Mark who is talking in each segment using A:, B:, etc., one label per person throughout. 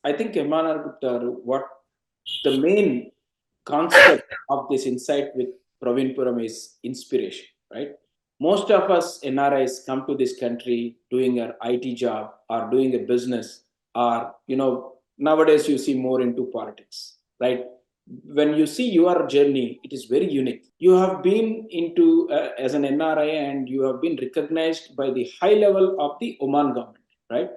A: I think MNR Gupta, what the main concept of this insight with Praveen Puram is inspiration, right? Most of us NRIs come to this country doing an IT job or doing a business, or nowadays you see more into politics, right? When you see your journey, it is very unique. You have been into as an NRI, and you have been recognized by the high level of the Oman government, right?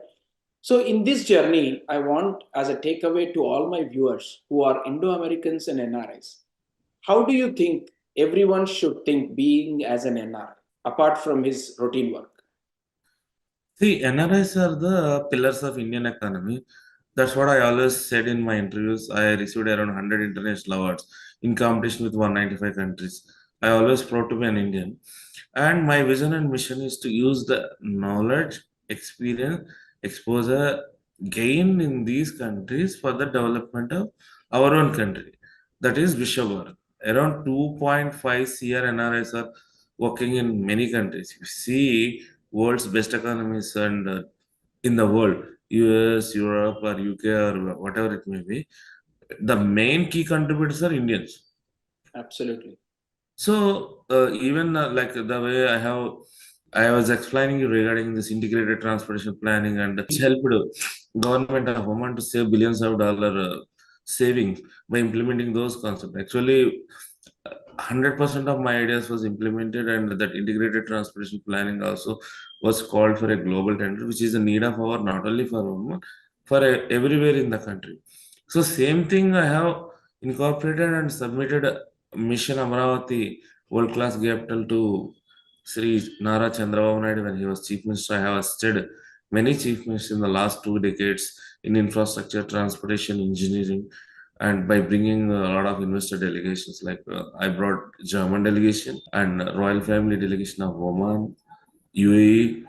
A: So, in this journey, I want as a takeaway to all my viewers who are Indo Americans and NRIs, how do you think everyone should think being as an NRI apart from his routine work?
B: See, NRIs are the pillars of Indian economy. That's what I always said in my interviews. I received around 100 international awards in competition with 195 countries. I always proud to be an Indian. And my vision and mission is to use the knowledge, experience, exposure gained in these countries for the development of our own country. That is Vishwabharat. Around 2.5 CR NRIs are working in many countries. You see, world's best economies and in the world, US, Europe, or UK, or whatever it may be, the main key contributors are Indians.
A: Absolutely.
B: So even like the way I was explaining you regarding this integrated transportation planning, and which helped government of Oman to save billions of dollar savings by implementing those concepts. Actually, 100% of my ideas was implemented, and that integrated transportation planning also was called for a global tender, which is a need of our not only for Oman, for everywhere in the country. So same thing I have incorporated and submitted Mission Amravati World Class Capital to Sri Nara Chandrababu Naidu when he was Chief Minister. I have assisted many Chief Ministers in the last 2 decades in infrastructure, transportation, engineering, and by bringing a lot of investor delegations. Like I brought German delegation and Royal Family delegation of Oman, UAE,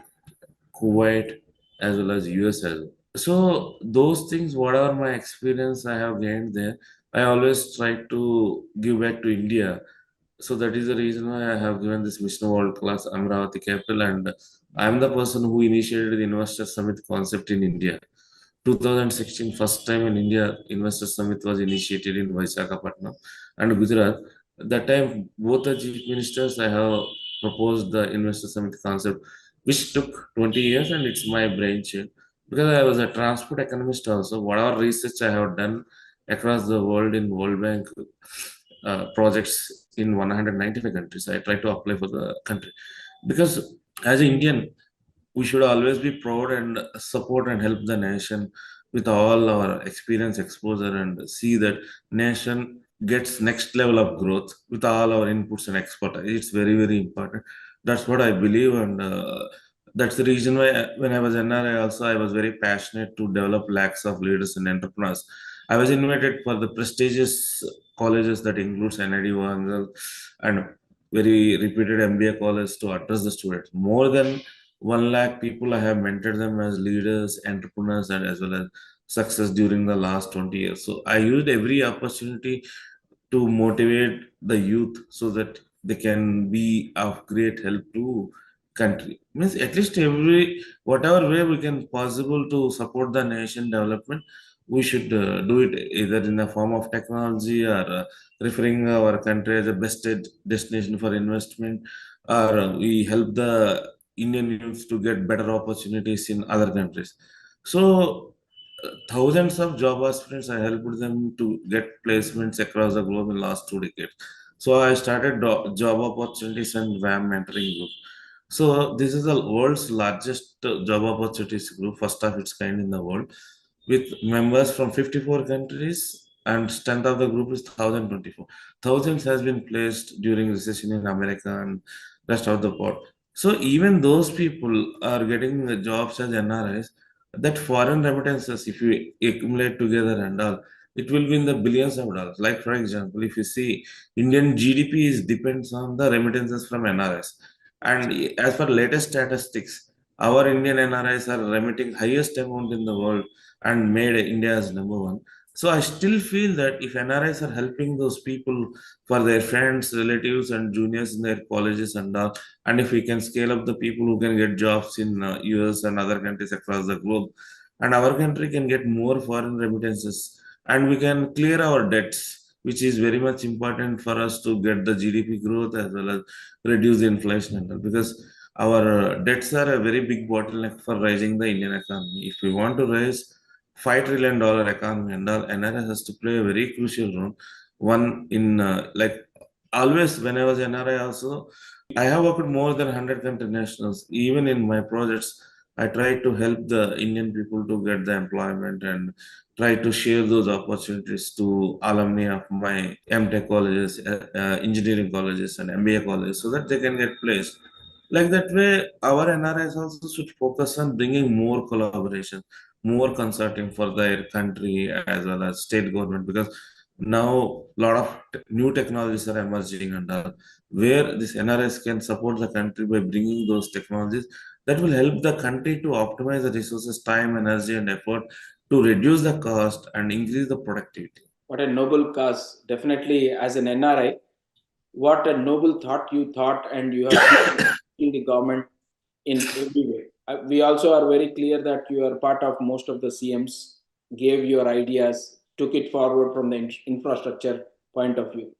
B: Kuwait, as well as US as well. So those things, whatever my experience I have gained there, I always try to give back to India. So that is the reason why I have given this Mission World Class Amravati Capital, and I am the person who initiated the Investor Summit concept in India. 2016, first time in India, Investor Summit was initiated in Visakhapatnam and Gujarat. That time, both the chief ministers, I have proposed the Investor Summit concept, which took 20 years, and it's my brainchild. Because I was a transport economist also, whatever research I have done across the world in World Bank projects in 195 countries, I try to apply for the country. Because as an Indian, we should always be proud and support and help the nation with all our experience exposure, and see that nation gets next level of growth with all our inputs and expertise. It's very, very important. That's what I believe, and that's the reason why when I was NRI also, I was very passionate to develop lakhs of leaders and entrepreneurs. I was invited for the prestigious colleges that includes NID and very reputed MBA colleges to address the students. More than 1 lakh people I have mentored them as leaders, entrepreneurs, and as well as success during the last 20 years. So I used every opportunity to motivate the youth so that they can be of great help to country. Means at least every whatever way we can possible to support the nation development, we should do it either in the form of technology, or referring our country as a best destination for investment, or we help the Indian youths to get better opportunities in other countries. So thousands of job aspirants, I helped them to get placements across the globe in last 2 decades. So I started job opportunities and WAM mentoring group. So this is the world's largest job opportunities group, first of its kind in the world, with members from 54 countries, and strength of the group is 1024. Thousands has been placed during recession in America and rest of the world. So even those people are getting the jobs as NRIs. That foreign remittances, if you accumulate together and all, it will be in the billions of dollars. Like for example, if you see, Indian GDP is depends on the remittances from NRIs. And as per latest statistics, our Indian NRIs are remitting highest amount in the world and made India as number one. So I still feel that if NRIs are helping those people for their friends, relatives, and juniors in their colleges and all, and if we can scale up the people who can get jobs in US and other countries across the globe, and our country can get more foreign remittances, and we can clear our debts, which is very much important for us to get the GDP growth as well as reduce the inflation and all, because our debts are a very big bottleneck for raising the Indian economy. If we want to raise $5 trillion economy and all, NRI has to play a very crucial role. One in like always when I was NRI also, I have worked more than 100 country nationals. Even in my projects, I try to help the Indian people to get the employment and try to share those opportunities to alumni of my MTech colleges, engineering colleges, and MBA colleges so that they can get placed. Like that way, our NRIs also should focus on bringing more collaboration, more consulting for their country as well as state government, because now a lot of new technologies are emerging and where this NRIs can support the country by bringing those technologies that will help the country to optimize the resources, time, energy, and effort to reduce the cost and increase the productivity.
A: What a noble cause. Definitely, as an NRI, what a noble thought you thought, and you have in the government in every way. We also are very clear that you are part of most of the CMs, gave your ideas, took it forward from the infrastructure point of view.